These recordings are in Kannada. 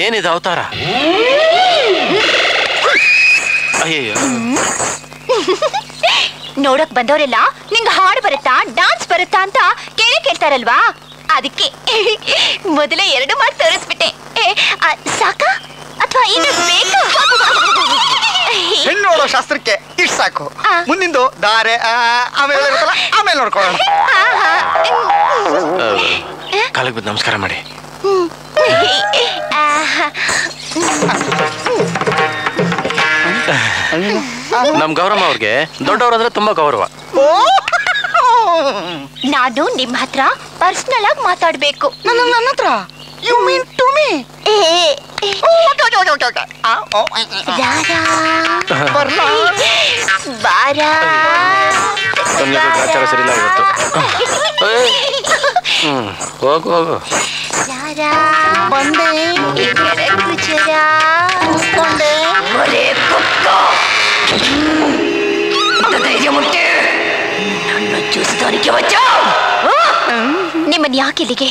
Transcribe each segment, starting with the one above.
ಏನಿದೆ ಅವತಾರ? ಅಯ್ಯೋ, ನೋಡಕ್ ಬಂದವರೆಲ್ಲ ನಿಂಗೆ ಹಾಡು ಬರುತ್ತಾ, ಡಾನ್ಸ್ ಬರುತ್ತಾ ಅಂತ ಕೇಳ್ತಾರಲ್ವಾ, ಅದಕ್ಕೆ ಮೊದಲೇ 2 ಮಾತು ತೋರಿಸ್ಬಿಟ್ಟೆ. ಸಾಕ ಅಥವಾ ಇನ್ನು ಬೇಕಾ? ಹೆಣ್ಣು ನೋಡೋ ಶಾಸ್ತ್ರಕ್ಕೆ ಇಷ್ಟು ಸಾಕು. ಮುಂದಿಂದು ದಾರೆ ಆಮೇಲೆ ಆಮೇಲೆ ನೋಡ್ಕೊಳ್ಳೋಣ. ಕಾಲಿಗೆ ಬಿದ್ದು ನಮಸ್ಕಾರ ಮಾಡಿ. ನಮ್ ಗೌರಮ್ಮ ಅವ್ರಿಗೆ ದೊಡ್ಡವ್ರಂದ್ರೆ ತುಂಬಾ ಗೌರವ. ನಾನು ನಿಮ್ ಹತ್ರ ಪರ್ಸನಲ್ ಆಗಿ ಮಾತಾಡ್ಬೇಕು. ನನ್ನ ಹತ್ರ? You mean to me? ಆಚಾರ ಸರಿ ಇಲ್ಲ ಇವತ್ತು. ಹೋಗು ಹೋಗು. ನಿಮ್ಮನ್ ಯಾಕೆ ಇಲ್ಲಿಗೆ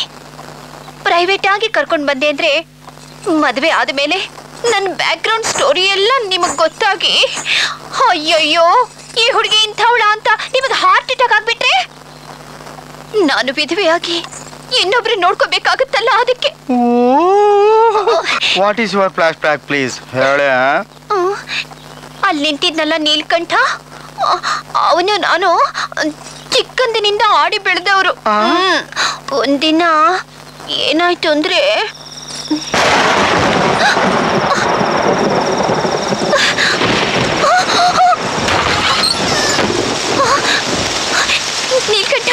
ಪ್ರೈವೇಟ್ ಆಗಿ ಕರ್ಕೊಂಡ್ ಬಂದೆ ಅಂದ್ರೆ, ಮದುವೆ ಆದ್ಮೇಲೆ ನನ್ನ ಬ್ಯಾಕ್ ಗ್ರೌಂಡ್ ಸ್ಟೋರಿ ಎಲ್ಲ ನಿಮಗ್ ಗೊತ್ತಾಗಿ, ಅಯ್ಯಯ್ಯೋ ಈ ಹುಡುಗಿ ಇಂಥವಳ ಅಂತ ನಿಮಗೆ ಹಾರ್ಟ್ ಅಟ್ಯಾಕ್ ಆಗ್ಬಿಟ್ರೆ ನಾನು ವಿಧವೆಯಾಗಿ ಇನ್ನೊಬ್ರು ನೋಡ್ಕೋಬೇಕಾಗುತ್ತಲ್ಲ, ಅದಕ್ಕೆ. What is your flash back please ಹೇಳ. ಅಲ್ಲಿ ನಿಂತಿದ್ನಲ್ಲ ನೀಲ್ಕಂಠ, ಅವನು ನಾನು ಚಿಕ್ಕಂದಿನಿಂದ ಆಡಿ ಬೆಳೆದವರು. ಒಂದಿನ ಏನಾಯ್ತು ಅಂದ್ರೆ, ನೀಲ್ಕಂಠ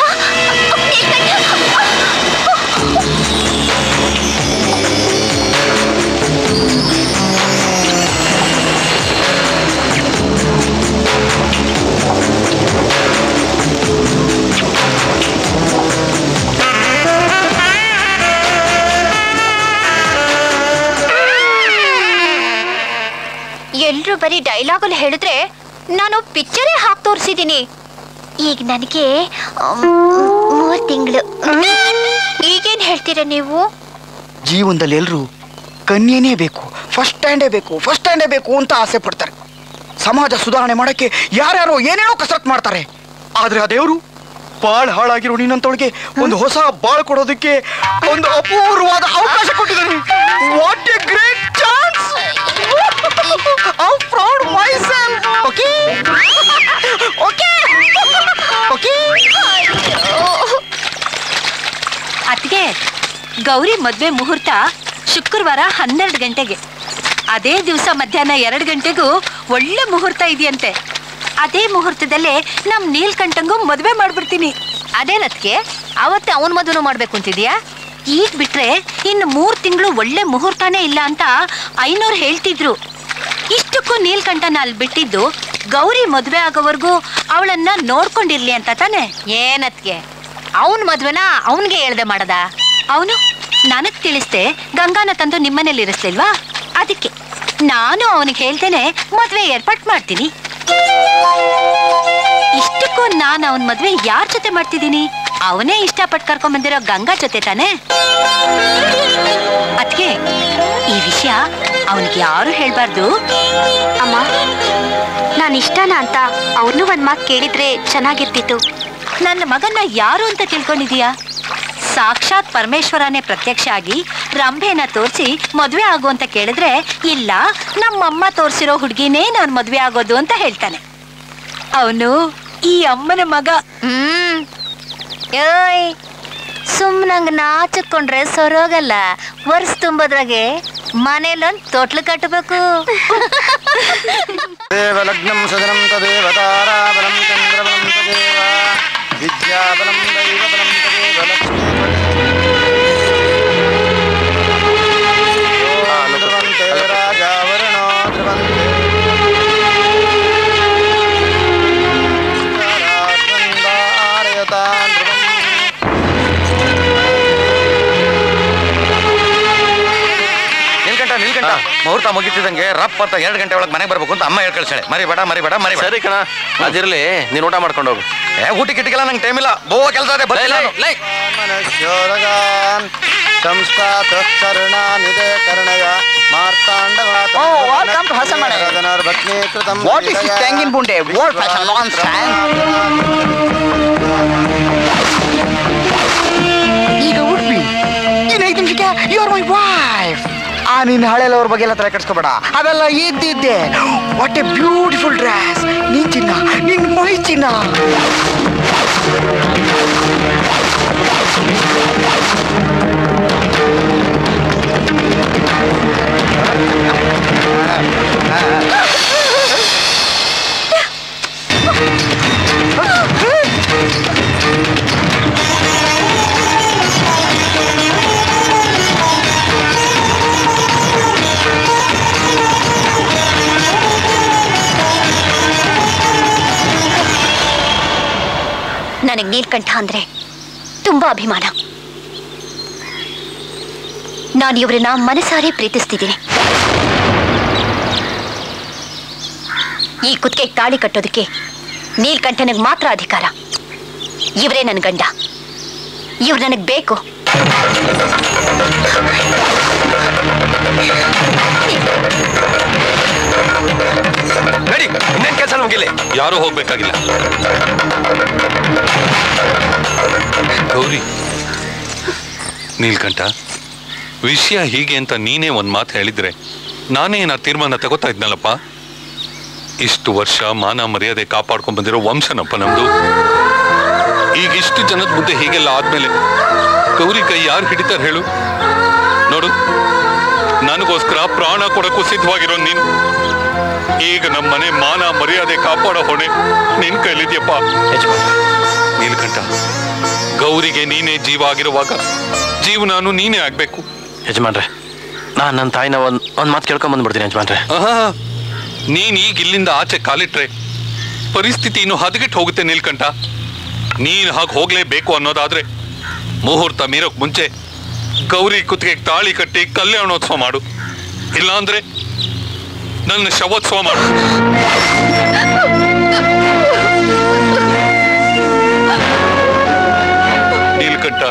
ಎಲ್ರು ಬರೀ ಡೈಲಾಗಲ್ಲಿ ಹೇಳಿದ್ರೆ ನಾನು ಪಿಕ್ಚರೇ ಹಾಕಿ ತೋರಿಸಿದ್ದೀನಿ. ಈಗ ನನಗೆ 3 ತಿಂಗಳು. ಈಗೇನ್ ಹೇಳ್ತೀರಾ ನೀವು? ಜೀವನದಲ್ಲಿ ಎಲ್ರು ಕನ್ಯೆನೇ ಬೇಕು, ಫಸ್ಟ್ ಸ್ಟ್ಯಾಂಡೇ ಬೇಕು, ಫಸ್ಟ್ ಸ್ಟ್ಯಾಂಡೇ ಬೇಕು ಅಂತ ಆಸೆ ಪಡ್ತಾರೆ. ಸಮಾಜ ಸುಧಾರಣೆ ಮಾಡಕ್ಕೆ ಯಾರ್ಯಾರೋ ಏನೇನೋ ಕಸರತ್ತು ಮಾಡ್ತಾರೆ. ಆದ್ರೆ ಆ ದೇವರು ಬಾಳ್ ಹಾಳಾಗಿರೋ ನೀನಂತವಳಿಗೆ ಒಂದು ಹೊಸ ಬಾಳ್ ಕೊಡೋದಕ್ಕೆ ಒಂದು ಅಪೂರ್ವವಾದ ಅವಕಾಶ ಕೊಟ್ಟಿದ್ದಾರೆ. What A great chance. I am proud myself. Okay okay okay. ಅತ್ತಿಗೆ, ಗೌರಿ ಮದ್ವೆ ಮುಹೂರ್ತ ಶುಕ್ರವಾರ 12 ಗಂಟೆಗೆ. ಅದೇ ದಿವಸ ಮಧ್ಯಾಹ್ನ 2 ಗಂಟೆಗೂ ಒಳ್ಳೆ ಮುಹೂರ್ತ ಇದೆಯಂತೆ. ಅದೇ ಮುಹೂರ್ತದಲ್ಲೇ ನಮ್ ನೀಲ್ಕಂಠಂಗೂ ಮದ್ವೆ ಮಾಡ್ಬಿಡ್ತೀನಿ. ಅದೇನತ್ಗೆ ಅವತ್ತೇ ಅವನ್ ಮದ್ವೆನೂ ಮಾಡ್ಬೇಕು ಅಂತಿದ್ಯಾ? ಈಗ ಬಿಟ್ರೆ ಇನ್ನು 3 ತಿಂಗಳು ಒಳ್ಳೆ ಮುಹೂರ್ತನೇ ಇಲ್ಲ ಅಂತ ಐನೋರು ಹೇಳ್ತಿದ್ರು. ಇಷ್ಟಕ್ಕೂ ನೀಲ್ಕಂಠನ ಅಲ್ಲಿ ಬಿಟ್ಟಿದ್ದು ಗೌರಿ ಮದ್ವೆ ಆಗೋವರೆಗೂ ಅವಳನ್ನ ನೋಡ್ಕೊಂಡಿರ್ಲಿ ಅಂತ ತಾನೆ. ಏನತ್ಗೆ ಅವನ್ ಮದ್ವೆನ ಅವನ್ಗೆ ಹೇಳ್ದೆ ಮಾಡದ? ಅವನು ನನಗ್ ತಿಳಿಸ್ದೆ ಗಂಗಾನ ತಂದು ನಿಮ್ಮನೇಲಿ ಇರಿಸ್ಲಿಲ್ವಾ? ಅದಕ್ಕೆ ನಾನು ಅವನಿಗೆ ಹೇಳ್ತೇನೆ ಮದ್ವೆ ಏರ್ಪಾಟ್ ಮಾಡ್ತೀನಿ. ಇಷ್ಟಕ್ಕೂ ನಾನು ಅವನ್ ಮದ್ವೆ ಯಾರ ಜೊತೆ ಮಾಡ್ತಿದ್ದೀನಿ? ಅವನೇ ಇಷ್ಟಪಟ್ಟು ಕರ್ಕೊಂಡ್ ಬಂದಿರೋ ಗಂಗಾ ಜೊತೆ ತಾನೆ. ಅದ್ಕೆ ಈ ವಿಷಯ ಅವನಿಗೆ ಯಾರು ಹೇಳ್ಬಾರ್ದು. ಅಮ್ಮ, ನಾನು ಇಷ್ಟನಾ ಅಂತ ಅವ್ರನ್ನೂ ಒಂದ್ ಮಾತು ಕೇಳಿದ್ರೆ ಚೆನ್ನಾಗಿರ್ತಿತ್ತು. ನನ್ನ ಮಗನ್ನ ಯಾರು ಅಂತ ತಿಳ್ಕೊಂಡಿದೀಯಾ? ಸಾಕ್ಷಾತ್ ಪರಮೇಶ್ವರನೇ ಪ್ರತ್ಯಕ್ಷ ಆಗಿ ರಂಭೆನ ತೋರಿಸಿ ಮದ್ವೆ ಆಗು ಅಂತ ಕೇಳಿದ್ರೆ, ಇಲ್ಲ ನಮ್ಮಮ್ಮ ತೋರಿಸಿರೋ ಹುಡುಗಿನೇ ನಾನು ಮದ್ವೆ ಆಗೋದು ಅಂತ ಹೇಳ್ತಾನೆ. ಅವನು ಈ ಅಮ್ಮನ ಮಗ. ಏಯ್, ಸುಮ್ನಂಗ್ ನಾಚಿಕೊಂಡ್ರೆ ಸರೋಗಲ್ಲ. ವರ್ಷ ತುಂಬೋದ್ರಾಗೆ ಮನೇಲೊಂದು ತೊಟ್ಲು ಕಟ್ಟಬೇಕು. ದೇವಲಗ್ನಂ ಸದನಂ ತದೇವ ತಾರಾಬಲಂ ಚಂದ್ರಬಲಂ ತದೇವ ವಿದ್ಯಾಬಲಂ ದೈವಬಲಂ ತದೇವ ಲಕ್ಷ್ಮೀ ಧ್ರುವಂತೆ ರಾಜಾವರಣೋ ಧ್ರುವಂತೆ ರಾಜಾರಯತಾನ್ ಧ್ರುವಂ. ನೀಲ್ಕಂಠ, ಮುಹೂರ್ತ ಮುಗಿತಿದಂಗೆ ರಪ್ಪ ಅಂತ 2 ಗಂಟೆ ಒಳಗೆ ಮನೆಗೆ ಬರ್ಬೇಕು ಅಂತ ಅಮ್ಮ ಹೇಳ್ ಕಳ್ಸಾಳೆ. ಮರಿಬೇಡ. ಸರಿ ಕಣ, ಅದಿರ್ಲಿ, ನೀನ್ ಊಟ ಮಾಡ್ಕೊಂಡು ಹೋಗು. ಊಟ ಕಿಟ್ಟಿಗೆಲ್ಲ ನಂಗೆ ಟೈಮ್ ಇಲ್ಲ, ಬೋವ ಕೆಲಸ ಇದೆ. ಮನಸ್ಯೋರಗಾನ್ ಸಂಸ್ಕಾತ ಕರ್ಣಾನಿದೆ ಕರ್ಣಯ Oh, welcome to Hasamane. What is this Tangin Bunde? Old fashion nonsense. ಈಗ ಉಡುಪಿ ಇನ್ನು 5 ನಿಮಿಷಕ್ಕೆ ಯು ಆರ್ ಮೈ ವೈಫ್. ನಿನ್ನ ಹಳೆಯವ್ರ ಬಗ್ಗೆ ಎಲ್ಲ ತಲೆ ಕೆಡಿಸ್ಕೋಬೇಡ, ಅವೆಲ್ಲ ಇದ್ದಿದ್ದೆ. What A beautiful dress. ನೀನ್ ಚಿನ್ನ, ನಿನ್ ಮೈ ಚಿನ್ನ. ನನಗೆ ನೀಲ್ಕಂಠ ಅಂದ್ರೆ ತುಂಬಾ ಅಭಿಮಾನ. ನಾನು ಇವ್ರನ್ನ ಮನಸಾರೆ ಪ್ರೀತಿಸ್ತಿದ್ದೀನಿ. ಈ ಕುತ್ತಿಗೆ ತಾಳಿ ಕಟ್ಟೋದಕ್ಕೆ ನೀಲ್ಕಂಠನಿಗೆ ಮಾತ್ರ ಅಧಿಕಾರ. ಇವರೇ ನನ್ನ ಗಂಡ. ಇವ್ರು ನನಗೆ ಬೇಕು. ನಡಿ, ಇನ್ನೇನ್ ಕೆಲಸ ಮುಗಿಲ್ಲ. ಯಾರು ಹೋಗ್ಬೇಕಾಗಿಲ್ಲ. ಗೌರಿ, ನೀಲ್ಕಂಠ, ವಿಷಯ ಹೀಗೆ ಅಂತ ನೀನೇ ಒಂದ್ ಮಾತು ಹೇಳಿದ್ರೆ ನಾನೇ ನಾ ತೀರ್ಮಾನ ತಗೋತಾ ಇದ್ನಲ್ಲಪ್ಪ. ಇಷ್ಟು ವರ್ಷ ಮಾನ ಮರ್ಯಾದೆ ಕಾಪಾಡ್ಕೊಂಡ್ ಬಂದಿರೋ ವಂಶನಪ್ಪ ನಮ್ದು. ಈಗ ಇಷ್ಟು ಜನದ ಮುಂದೆ ಹೀಗೆಲ್ಲ ಆದ್ಮೇಲೆ ಗೌರಿ ಕೈ ಯಾರು ಹಿಡಿತಾರೆ ಹೇಳು? ನೋಡು, ನನಗೋಸ್ಕರ ಪ್ರಾಣ ಕೊಡಕ್ಕೂ ಸಿದ್ಧವಾಗಿರೋ ನೀನು ಈಗ ನಮ್ಮ ಮನೆ ಮಾನ ಮರ್ಯಾದೆ ಕಾಪಾಡೋ ಹೊಣೆ ನಿನ್ ಕೈಲಿದ್ಯಪ್ಪ. ನೀಲ್ಕಂಠ, ಗೌರಿಗೆ ನೀನೇ ಜೀವ ಆಗಿರುವಾಗ ಜೀವನಾನು ನೀನೇ ಆಗ್ಬೇಕು. ಯಜಮಾನ್ರೆ, ನಾನು ನನ್ನ ತಾಯಿನ ಒಂದ್ ಮಾತು ಕೇಳ್ಕೊಂಡ್ ಬಂದ್ಬಿಡ್ತೀನಿ ಯಜಮಾನ್ರೆ. ನೀನ್ ಈಗ ಇಲ್ಲಿಂದ ಆಚೆ ಕಾಲಿಟ್ರೆ ಪರಿಸ್ಥಿತಿ ಇನ್ನು ಹದಗೆಟ್ಟು ಹೋಗುತ್ತೆ ನೀಲ್ಕಂಠ. ನೀನ್ ಹಾಗೆ ಹೋಗ್ಲೇಬೇಕು ಅನ್ನೋದಾದ್ರೆ ಮುಹೂರ್ತ ಮೀರೋಕ್ ಮುಂಚೆ ಗೌರಿ ಕುತ್ತಿಗೆ ತಾಳಿ ಕಟ್ಟಿ ಕಲ್ಯಾಣೋತ್ಸವ ಮಾಡು. ಇಲ್ಲಾಂದ್ರೆ ನನ್ನ ಶವೋತ್ಸವ ಮಾಡು. ನೀಲ್ಕಂಠ,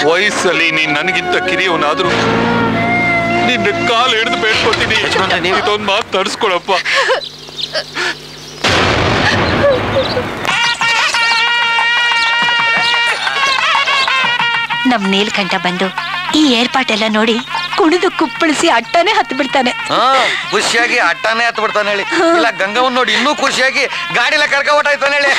ವಯಸ್ಸಲ್ಲಿ ನೀನ್ ನನಗಿಂತ ಕಿರಿಯವನಾದ್ರೂ ನಿನ್ನ ಕಾಲು ಹಿಡಿದು ಬೇಡ್ಕೊತೀನಿ. ಇದೊಂದು ಮಾತು ತರಿಸ್ಕೊಳಪ್ಪ. ನಮ್ ನೀಲ್ಕಂಠ ಬಂದು ಈ ಏರ್ಪಾಟೆಲ್ಲ ನೋಡಿ ಕುಣಿದು ಕುಪ್ಪಳಿಸಿ ಅಟ್ಟನೆ ಹತ್ತು ಬಿಡ್ತಾನೆ. ಖುಷಿಯಾಗಿ ಅಟ್ಟನೇ ಹತ್ತು ಬಿಡ್ತಾನೆ ಹೇಳಿ. ಇಲ್ಲ ಗಂಗವನ್ ನೋಡಿ ಇನ್ನೂ ಖುಷಿಯಾಗಿ ಗಾಡಿಲ ಕರ್ಕ ಹೊಟ್ಟಾಯ್ತಾನೆ ಹೇಳಿ.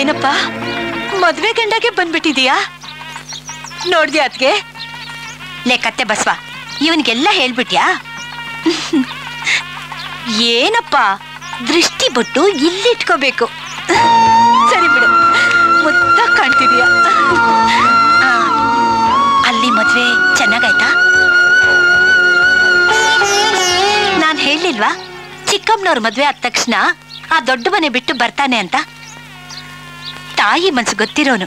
ಏನಪ್ಪ, ಮದ್ವೆ ಗಂಡಗೆ ಬಂದ್ಬಿಟ್ಟಿದೀಯಾ? ನೋಡ್ದ್ಯಾ ಅದ್ಗೆ? ಲೇ ಕತ್ತೆ ಬಸ್ವ, ಇವನ್ಗೆಲ್ಲ ಹೇಳ್ಬಿಟ್ಯಾ? ಏನಪ್ಪ, ದೃಷ್ಟಿ ಬಿಟ್ಟು ಇಲ್ಲಿಟ್ಕೋಬೇಕು. ಸರಿ ಬಿಡು, ಮುದ್ದ ಕಾಣ್ತಿದೀಯ. ಅಲ್ಲಿ ಮದ್ವೆ ಚೆನ್ನಾಗಾಯ್ತಾ? ನಾನ್ ಹೇಳಿಲ್ವಾ ಚಿಕ್ಕಮ್ಮನವ್ರ ಮದ್ವೆ ಆದ ತಕ್ಷಣ ಆ ದೊಡ್ಡ ಮನೆ ಬಿಟ್ಟು ಬರ್ತಾನೆ ಅಂತ? ತಾಯಿ ಮನ್ಸು ಗೊತ್ತಿರೋನು,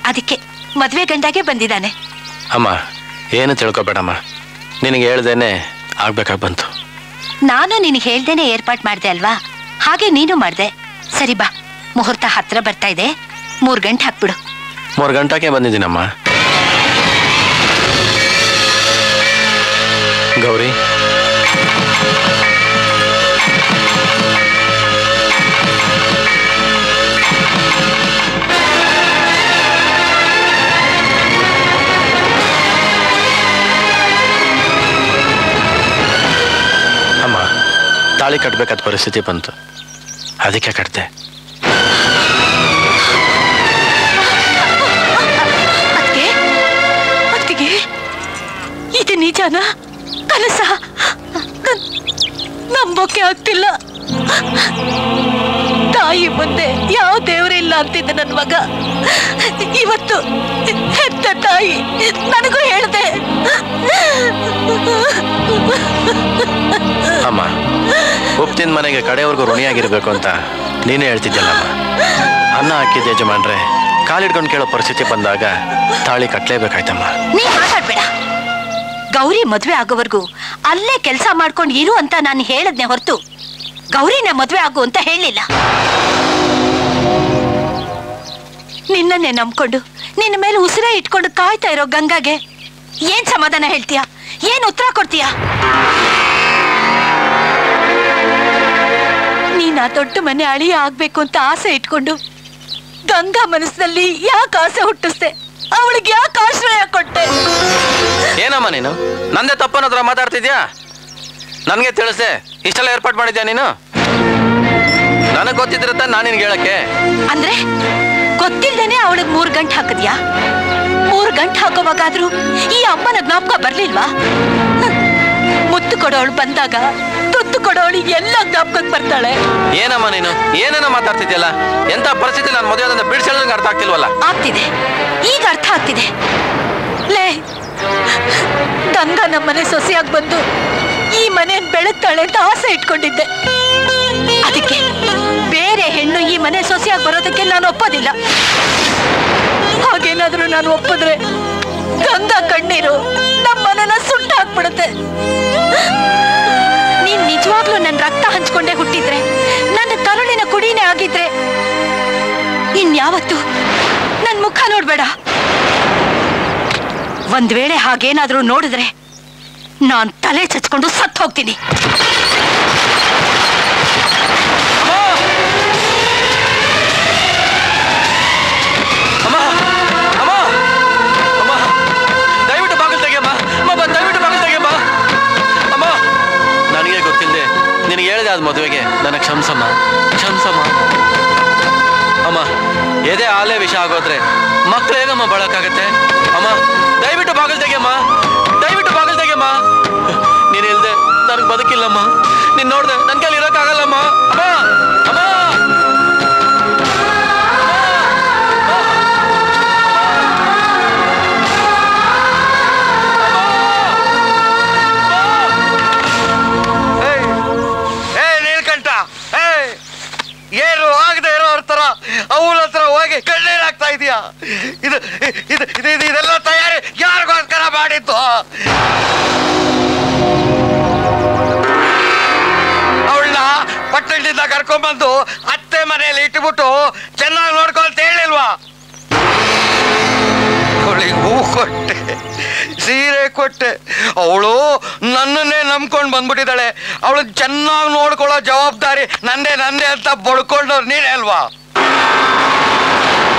ಅದಕ್ಕೆ ಮದ್ವೆ ಗಂಡಾಗೆ ಬಂದಿದ್ದಾನೆ. ಅಮ್ಮ, ಏನು ತಿಳ್ಕೊಬೇಡಮ್ಮ, ನಿನಗೆ ಹೇಳ್ದೇನೆ ಆಗ್ಬೇಕಾಗಿ ಬಂತು. ನಾನು ನಿನಗೆ ಹೇಳ್ದೇನೆ ಏರ್ಪಾಟ್ ಮಾಡ್ದೆ ಅಲ್ವಾ, ಹಾಗೆ ನೀನು ಮಾಡ್ದೆ. ಸರಿ ಬಾ, ಮುಹೂರ್ತ ಹತ್ರ ಬರ್ತಾ ಇದೆ, 3 ಗಂಟೆ ಹಾಕ್ಬಿಡು. 3 ಗಂಟೆಗೆ ಬಂದಿದ್ದೀನಮ್ಮ. ಗೌರಿ, ಅಮ್ಮ, ತಾಳಿ ಕಟ್ಬೇಕಾದ ಪರಿಸ್ಥಿತಿ ಬಂತು, ಅದಕ್ಕೆ ಕಟ್ದೆ. ಅತ್ತಿಗೆ, ಇದು ನಿಜಾನ ಕನಸ? ನಂಬೋಕೆ ಆಗ್ತಿಲ್ಲ. ತಾಯಿ ಮುಂದೆ ಯಾವ ದೇವರೇ ಇಲ್ಲ ಅಂತಿದ್ದ ನನ್ನ ಮಗ ಇವತ್ತು ಹೆತ್ತ ತಾಯಿ ನನಗೂ ಹೇಳ್ದೆ. ಅಮ್ಮ, ಉಪ್ತಿನ ಮನೆಗೆ ಕಡೆಯವರೆಗೂ ಋಣಿಯಾಗಿರ್ಬೇಕು ಅಂತ ನೀನೇ ಹೇಳ್ತಿದ್ದಲ್ಲಮ್ಮ. ಅನ್ನ ಹಾಕಿದ್ದೆ ಯಜಮಾನ್ರೆ, ಕಾಲಿಡ್ಕೊಂಡು ಕೇಳೋ ಪರಿಸ್ಥಿತಿ ಬಂದಾಗ ತಾಳಿ ಕಟ್ಲೇಬೇಕಾಯ್ತಮ್ಮ. ನೀ ಮಾತಾಡ್ಬೇಡ. ಗೌರಿ ಮದ್ವೆ ಆಗೋವರೆಗೂ ಅಲ್ಲೇ ಕೆಲಸ ಮಾಡ್ಕೊಂಡು ಇರು ಅಂತ ನಾನು ಹೇಳದ್ನೆ ಹೊರತು ಗೌರಿನ ಮದ್ವೆ ಆಗು ಅಂತ ಹೇಳಿಲ್ಲ. ನಿನ್ನನ್ನೇ ನಂಬ್ಕೊಂಡು ನಿನ್ನ ಮೇಲೆ ಉಸಿರೇ ಇಟ್ಕೊಂಡು ಕಾಯ್ತಾ ಇರೋ ಗಂಗಾಗೆ ಏನ್ ಸಮಾಧಾನ ಹೇಳ್ತೀಯ? ಏನ್ ಉತ್ತರ ಕೊಡ್ತೀಯ? ನೀನ್ ಆ ದೊಡ್ಡ ಮನೆ ಅಳಿಯ ಆಗ್ಬೇಕು ಅಂತ ಆಸೆ ಇಟ್ಕೊಂಡು ಗಂಗಾ ಮನಸ್ಸಿನಲ್ಲಿ ಯಾಕೆ ಆಸೆ ಹುಟ್ಟಿಸ್ದೆ? ಅವಳಿಗೆ ಯಾಕೆ ಆಶ್ರಯ ಕೊಟ್ಟೆ? ಏನಮ್ಮ ನೀನು ನಂದೇ ತಪ್ಪನ ಹತ್ರ ಮಾತಾಡ್ತಿದ್ಯಾ? ನನ್ಗೆ ತಿಳಿಸೆ ಇಷ್ಟೆಲ್ಲ ಏರ್ಪಾಟ್ ಮಾಡಿದ್ಯಾ ನೀನು? ನನಗ್ ಗೊತ್ತಿದ್ರತ್ತ ನಾನು ನಿನ್ಗೆ ಹೇಳಕ್ಕೆ. ಅಂದ್ರೆ ಗೊತ್ತಿಲ್ದೇನೆ ಅವಳಿಗೆ 3 ಗಂಟೆ ಹಾಕಿದ್ಯಾ? 3 ಗಂಟೆ ಹಾಕೋವಾಗಾದ್ರೂ ಈ ಅಮ್ಮನ ಜ್ಞಾಪಕ ಬರ್ಲಿಲ್ವಾ? ಮುತ್ತು ಕೊಡೋಳು ಬಂದಾಗ ತುತ್ತು ಕೊಡೋಳು ಎಲ್ಲ ಜ್ಞಾಪಕಕ್ಕೆ ಬರ್ತಾಳೆ. ಏನಮ್ಮ ನೀನು ಏನೇನೋ ಮಾತಾಡ್ತಿದ್ಯಲ್ಲ? ಎಂತ ಪರಿಸ್ಥಿತಿ ನಾನು ಮದುವೆ ಬಿಡಿಸೋದಂಗೆ ಅರ್ಥ ಆಗ್ತಿಲ್ವಲ್ಲ? ಆಗ್ತಿದೆ, ಈಗ ಅರ್ಥ ಆಗ್ತಿದೆ. ಲೇ, ಗಂಗಾ ನಮ್ಮನೆ ಸೊಸೆಯಾಗಿ ಬಂದು ಈ ಮನೆ ಬೆಳಗ್ತಾಳೆ ಅಂತ ಆಸೆ ಇಟ್ಕೊಂಡಿದ್ದೆ. ಅದಕ್ಕೆ ಬೇರೆ ಹೆಣ್ಣು ಈ ಮನೆ ಸೊಸೆಯಾಗಿ ಬರೋದಕ್ಕೆ ನಾನು ಒಪ್ಪೋದಿಲ್ಲ. ಹಾಗೇನಾದ್ರೂ ನಾನು ಒಪ್ಪಿದ್ರೆ ಗಂಗಾ ಕಣ್ಣೀರು ನಮ್ಮನ್ನ ಸುಟ್ಟು ಹಾಕ್ಬಿಡುತ್ತೆ. ನೀನ್ ನಿಜವಾಗ್ಲೂ ನನ್ನ ರಕ್ತ ಹಂಚ್ಕೊಂಡೇ ಹುಟ್ಟಿದ್ರೆ, ನನ್ನ ಕರುಳಿನ ಕುಡಿನೇ ಆಗಿದ್ರೆ ಇನ್ಯಾವತ್ತು ನನ್ ಮುಖ ನೋಡ್ಬೇಡ. ಒಂದ್ ವೇಳೆ ಹಾಗೇನಾದ್ರೂ ನೋಡಿದ್ರೆ ನಾನ್ ತಲೆ ಚಚ್ಕೊಂಡು ಸತ್ತು ಹೋಗ್ತೀನಿ. ದಯವಿಟ್ಟು ಬಾಗಿಲು ತೆಗೆಯಮ್ಮ. ದಯವಿಟ್ಟು ಬಾಗಿಲು ತೆಗೆಯಮ್ಮ. ಅಮ್ಮ, ನನಗೆ ಗೊತ್ತಿಲ್ಲದೆ ನಿನಗೆ ಹೇಳಿದೆ ಅದ್ ಮದುವೆಗೆ ನನಗೆ ಕ್ಷಮಿಸಮ್ಮ, ಕ್ಷಮಿಸಮ್ಮ. ಅಮ್ಮ, ಎದೆ ಆಲೆ ವಿಷ ಆಗೋದ್ರೆ ಮಕ್ಳು ಹೇಗಮ್ಮ ಬಳಕಾಗತ್ತೆ? ಅಮ್ಮ, ದಯವಿಟ್ಟು ಬಾಗಿಲು ತೆಗೆಯಮ್ಮ, ದಯವಿಟ್ಟು ಬಾಗಿಲು ತೆಗೆಯಮ್ಮ. ನೀನ್ ಇಲ್ದೆ ನನಗೆ ಬದುಕಿಲ್ಲಮ್ಮ. ನೀನ್ ನೋಡ್ದೆ ನನ್ ಕೈಲಿ ಇರೋಕ್ಕಾಗಲ್ಲಮ್ಮ. ಅಮ್ಮ, ಅಮ್ಮ. ಏನು ಆಗದೆ ಇರೋರ ತರ ಅವಳ ಹತ್ರ ಹೋಗಿ ಕಣ್ಣೀರಾಗ್ತಾ ಇದೀಯಾ? ಇದೆಲ್ಲ ತಯಾರಿ ಯಾರಿಗೋಸ್ಕರ ಮಾಡಿದ್ದು? ಅವಳನ್ನ ಪಟ್ಟಣದಿಂದ ಕರ್ಕೊಂಡ್ಬಂದು ಅತ್ತೆ ಮನೆಯಲ್ಲಿ ಇಟ್ಬಿಟ್ಟು ಚೆನ್ನಾಗಿ ನೋಡ್ಕೊಂತ ಹೇಳಿಲ್ವಾ? ಅವಳಿಗೆ ಹೂ ಕೊಟ್ಟೆ, ಸೀರೆ ಕೊಟ್ಟೆ. ಅವಳು ನನ್ನನ್ನೇ ನಂಬ್ಕೊಂಡು ಬಂದ್ಬಿಟ್ಟಿದ್ದಾಳೆ. ಅವಳು ಚೆನ್ನಾಗಿ ನೋಡ್ಕೊಳ್ಳೋ ಜವಾಬ್ದಾರಿ ನಂದೇ ಅಂತ ಬಡ್ಕೊಂಡವ್ರು ನೀನೇ ಅಲ್ವಾ?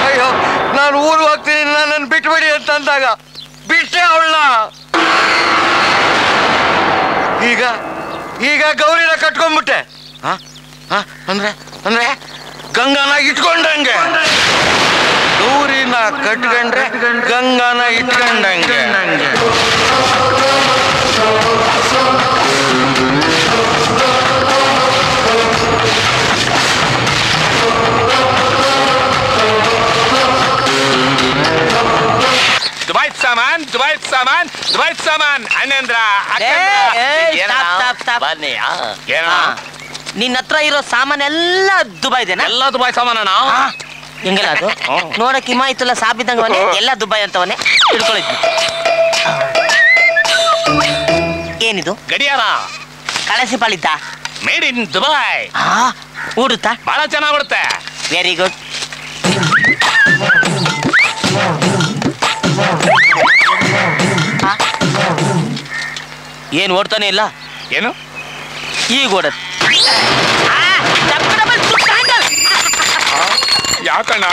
ಅಯ್ಯೋ, ನಾನು ಊರಿಗೆ ಹೋಗ್ತೀನಿ, ನನ್ನನ್ನು ಬಿಟ್ಬಿಡಿ ಅಂತ ಅಂದಾಗ ಬಿಟ್ಟೆ ಅವಳನ್ನ. ಈಗ ಗೌರಿನ ಕಟ್ಕೊಂಡ್ಬಿಟ್ಟೆ. ಅಂದ್ರೆ ಅಂದ್ರೆ ಗಂಗಾನ ಇಟ್ಕೊಂಡಂಗೆ. ಗೌರಿನ ಕಟ್ಕೊಂಡ್ರೆ ಗಂಗಾನ ಇಟ್ಕೊಂಡಂಗೆ. ದುಬೈ ಸಾಮಾನ್ ಅಣ್ಣಂದ್ರ ನಿನ್ನ ಹತ್ರ ಇರೋ ಸಾಮಾನೆಲ್ಲ ದುಬೈದೇನಾ? ಎಲ್ಲ ದುಬೈ ಸಾಮಾನ. ಹೆಂಗಲ್ಲ ಅದು ನೋಡಕ್ ಹಿಮಾಯಿತಲ್ಲ ಸಾಬಿದಂಗವನೇ ಎಲ್ಲ ದುಬೈ ಅಂತವನೇ ತಿಳ್ಕೊಳಿದ್ವಿ. ಏನಿದು? ಗಡಿಯಾರ ಕಳಸಿ ಪಾಳಿತ ಮೇಡ್ ಇನ್ ದುಬೈ. ಊಡುತ್ತಾ? ಬಹಳ ಚೆನ್ನಾಗಿ ಉಡುತ್ತೆ. Very good. ಏನ್ ಓಡ್ತಾನೆ ಇಲ್ಲ? ಏನು ಈಗ ಓಡತ್? ಯಾಕಣ್ಣ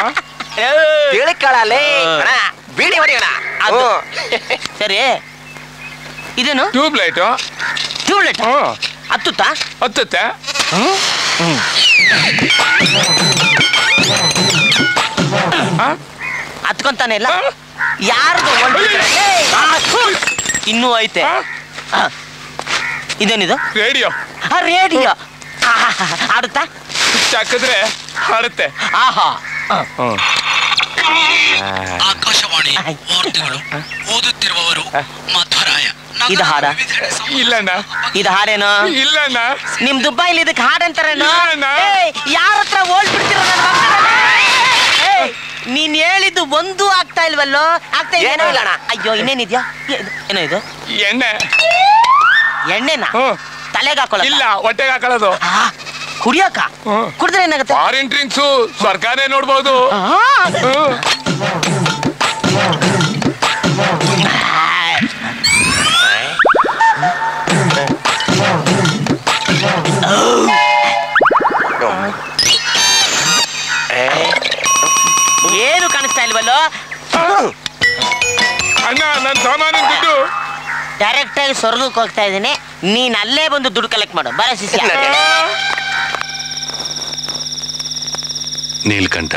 ಬೀಡಿ ಹೊಡಿಯೋಣ. ಸರಿ, ಇದೇನು? ಟ್ಯೂಬ್ಲೈಟ್. ಟ್ಯೂಬ್ಲೈಟ್ ಹತ್ತುತ್ತಾ? ಹತ್ತುತ್ತೆ. ಹತ್ಕೊಂತಾನೆ ಇಲ್ಲ? ಯಾರ್ದು? ಇನ್ನೂ ಐತೆ. ಇದೇನಿದು? ರೇಡಿಯೋ. ರೇಡಿಯೋ ಆಡುತ್ತಾ? ಸ್ವಿಚ್ ಹಾಕಿದ್ರೆ ಹಾಡುತ್ತೆ. ಆಹಾ. ಆಕಾಶವಾಣಿ ವಾರ್ತೆಗಳು ಓದುತ್ತಿರುವವರು ಮಧ್ವರಾಯ. ಇದು ಹಾಡ? ಇಲ್ಲಣ್ಣ. ಇದು ಹಾಡೇನು? ಇಲ್ಲಣ್ಣ. ನಿಮ್ ದುಬೈಲಿ ಇದಕ್ಕೆ ಹಾಡಂತಾರೇನು? ಇಲ್ಲಣ್ಣ. ಯಾರ ಹತ್ರ ಓಡ್ಬಿಡ್ತಿರೋ ನನ್ನ ಮಕ್ಕಳನ್ನ? ನೀನ್ ಹೇಳಿದ್ದು ಒಂದು ಆಗ್ತಾ ಇಲ್ವಲ್ಲೋ? ಆಗ್ತಾ ಏನೂ ಇಲ್ಲ ಅಣ್ಣ. ಅಯ್ಯೋ ಇನ್ನೇನಿದ್ಯಾ? ಏನೋ ಇದು ಎಣ್ಣೆ ಎಣ್ಣೆನಾ? ಹ್ಮ್. ತಲೆಗೆ ಹಾಕೊಳ್ಳ? ಇಲ್ಲ, ಹೊಟ್ಟೆಗೆ ಹಾಕೊಳ್ಳೋದು. ಕುಡಿಯಕ? ಹ್ಮ್. ಕುಡಿದ್ರೆ ಏನಾಗುತ್ತೆ? ಫಾರಿನ್ ಡ್ರಿಂಕ್ಸು ಸರ್ಕಾರನೇ ನೋಡ್ಬೋದು. ಏನು ಕಾಣಿಸ್ತಾ ಇಲ್ವಲ್ಲೋ? ಅಣ್ಣ, ನನ್ನ ಸಾಮಾನಿನ ದುಡ್ಡು. ಡೈರೆಕ್ಟ್ ಆಗಿ ಸ್ವರ್ಗಕ್ಕೆ ಹೋಗ್ತಾ ಇದ್ದೀನಿ, ನೀನ್ ಅಲ್ಲೇ ಬಂದು ದುಡ್ಡು ಕಲೆಕ್ಟ್ ಮಾಡು. ಬರ ಶಿಷ್ಯ. ನೀಲ್ಕಂಠ,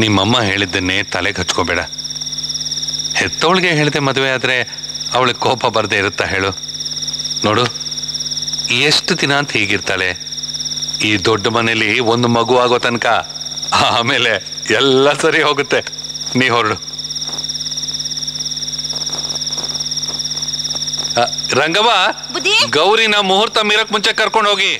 ನಿಮ್ಮಮ್ಮ ಹೇಳಿದ್ದನ್ನೇ ತಲೆಗೆ ಹಚ್ಕೋಬೇಡ. ಹೆತ್ತವಳಿಗೆ ಹೇಳಿದೆ ಮದುವೆ ಆದ್ರೆ ಅವಳಿಗೆ ಕೋಪ ಬರದೆ ಇರುತ್ತಾ ಹೇಳು? ನೋಡು, ಎಷ್ಟು ದಿನ ಅಂತ ಹೀಗಿರ್ತಾಳೆ. ಈ ದೊಡ್ಡ ಮನೇಲಿ ಒಂದು ಮಗು ಆಗೋ ತನಕ, ಆಮೇಲೆ ಎಲ್ಲ ಸರಿ ಹೋಗುತ್ತೆ. ನೀ ಹೊರಡು. ರಂಗವ್ವ, ಗೌರಿನ ಮುಹೂರ್ತ ಮೀರಕ್ ಮುಂಚೆ ಕರ್ಕೊಂಡು ಹೋಗಿ.